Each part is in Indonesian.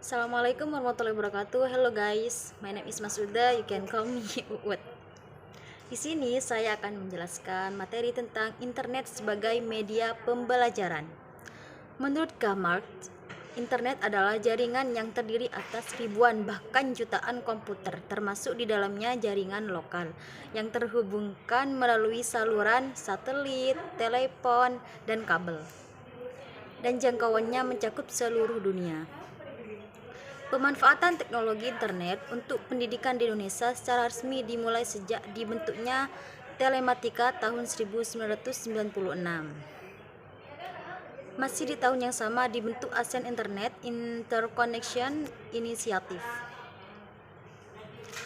Assalamualaikum warahmatullahi wabarakatuh. Hello guys, my name is Masuda. You can call me Uut. Di sini saya akan menjelaskan materi tentang internet sebagai media pembelajaran. Menurut Marx, internet adalah jaringan yang terdiri atas ribuan bahkan jutaan komputer, termasuk di dalamnya jaringan lokal yang terhubungkan melalui saluran satelit, telepon, dan kabel. Dan jangkauannya mencakup seluruh dunia. Pemanfaatan teknologi internet untuk pendidikan di Indonesia secara resmi dimulai sejak dibentuknya Telematika tahun 1996. Masih di tahun yang sama dibentuk ASEAN Internet Interconnection Initiative.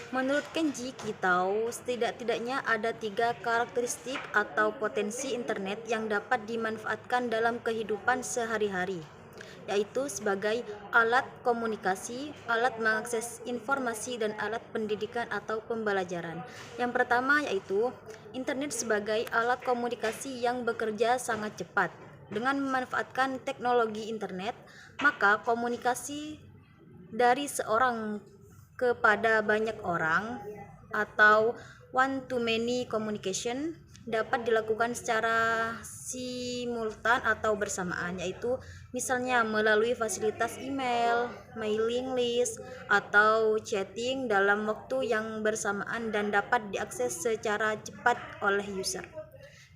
Menurut Kenji Kitao, setidak-tidaknya ada 3 karakteristik atau potensi internet yang dapat dimanfaatkan dalam kehidupan sehari-hari, yaitu sebagai alat komunikasi, alat mengakses informasi, dan alat pendidikan atau pembelajaran. Yang pertama yaitu internet sebagai alat komunikasi yang bekerja sangat cepat. Dengan memanfaatkan teknologi internet, maka komunikasi dari seorang kepada banyak orang atau one-to-many communication dapat dilakukan secara simultan atau bersamaan, yaitu misalnya melalui fasilitas email, mailing list, atau chatting dalam waktu yang bersamaan dan dapat diakses secara cepat oleh user.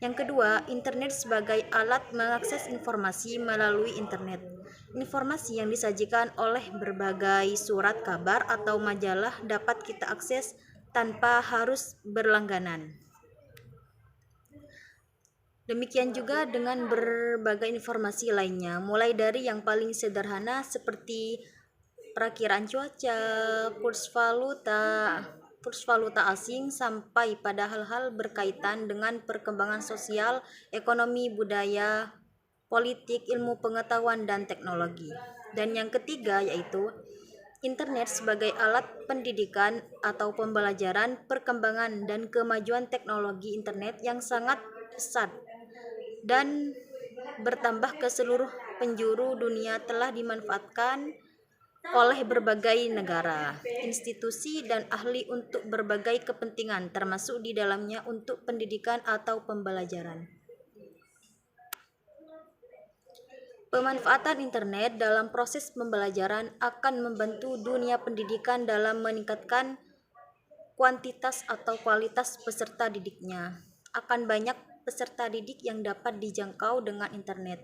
Yang kedua, internet sebagai alat mengakses informasi melalui internet. Informasi yang disajikan oleh berbagai surat kabar atau majalah dapat kita akses tanpa harus berlangganan. Demikian juga dengan berbagai informasi lainnya, mulai dari yang paling sederhana seperti perakiraan cuaca, kurs valuta asing, sampai pada hal-hal berkaitan dengan perkembangan sosial, ekonomi, budaya, politik, ilmu pengetahuan, dan teknologi. Dan yang ketiga yaitu internet sebagai alat pendidikan atau pembelajaran. Perkembangan dan kemajuan teknologi internet yang sangat pesat dan bertambah ke seluruh penjuru dunia telah dimanfaatkan oleh berbagai negara, institusi, dan ahli untuk berbagai kepentingan, termasuk di dalamnya untuk pendidikan atau pembelajaran. Pemanfaatan internet dalam proses pembelajaran akan membantu dunia pendidikan dalam meningkatkan kuantitas atau kualitas peserta didiknya. Akan banyak peserta didik yang dapat dijangkau dengan internet.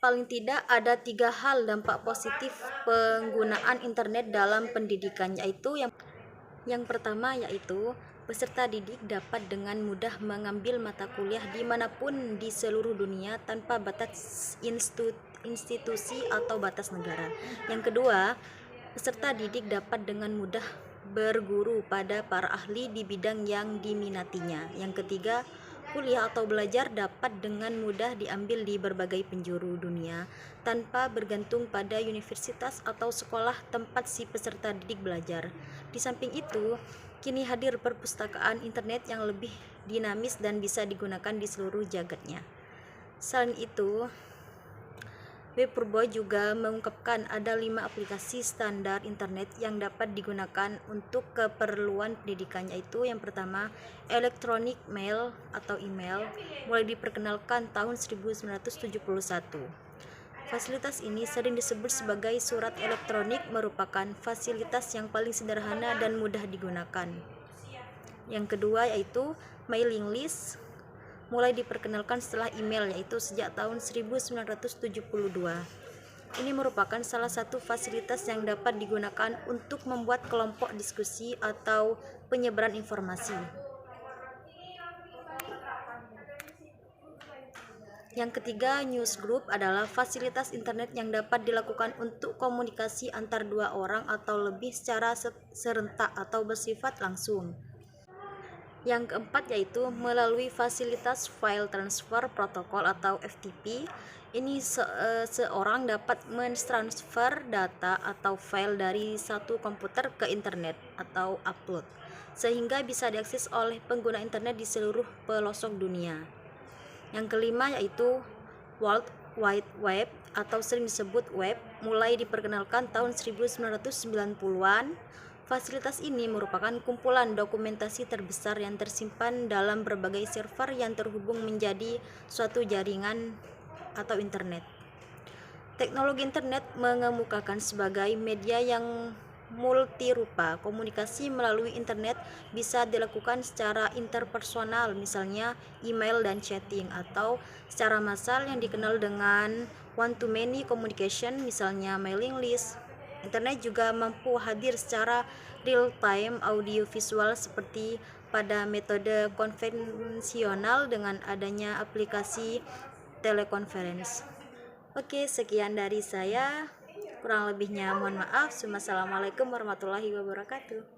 Paling tidak ada 3 hal dampak positif penggunaan internet dalam pendidikan, yaitu yang pertama yaitu peserta didik dapat dengan mudah mengambil mata kuliah dimanapun di seluruh dunia tanpa batas institusi atau batas negara. Yang kedua, peserta didik dapat dengan mudah berguru pada para ahli di bidang yang diminatinya. Yang ketiga, kuliah atau belajar dapat dengan mudah diambil di berbagai penjuru dunia tanpa bergantung pada universitas atau sekolah tempat si peserta didik belajar. Di samping itu, kini hadir perpustakaan internet yang lebih dinamis dan bisa digunakan di seluruh jagatnya. Selain itu, Webpurbo juga mengungkapkan ada 5 aplikasi standar internet yang dapat digunakan untuk keperluan pendidikan, yaitu yang pertama, Electronic Mail atau email, mulai diperkenalkan tahun 1971. Fasilitas ini sering disebut sebagai surat elektronik, merupakan fasilitas yang paling sederhana dan mudah digunakan. Yang kedua yaitu mailing list, mulai diperkenalkan setelah email, yaitu sejak tahun 1972. Ini merupakan salah satu fasilitas yang dapat digunakan untuk membuat kelompok diskusi atau penyebaran informasi. Yang ketiga, newsgroup adalah fasilitas internet yang dapat dilakukan untuk komunikasi antar 2 orang atau lebih secara serentak atau bersifat langsung. Yang keempat yaitu melalui fasilitas file transfer protokol atau FTP. Ini seorang dapat mentransfer data atau file dari satu komputer ke internet atau upload, sehingga bisa diakses oleh pengguna internet di seluruh pelosok dunia. Yang kelima yaitu World Wide Web atau sering disebut web mulai diperkenalkan tahun 1990-an. Fasilitas ini merupakan kumpulan dokumentasi terbesar yang tersimpan dalam berbagai server yang terhubung menjadi suatu jaringan atau internet. Teknologi internet mengemukakan sebagai media yang multirupa. Komunikasi melalui internet bisa dilakukan secara interpersonal, misalnya email dan chatting, atau secara massal yang dikenal dengan one-to-many communication, misalnya mailing list. Internet juga mampu hadir secara real-time audio-visual seperti pada metode konvensional dengan adanya aplikasi telekonferensi. Oke, sekian dari saya. Kurang lebihnya mohon maaf. Wassalamualaikum warahmatullahi wabarakatuh.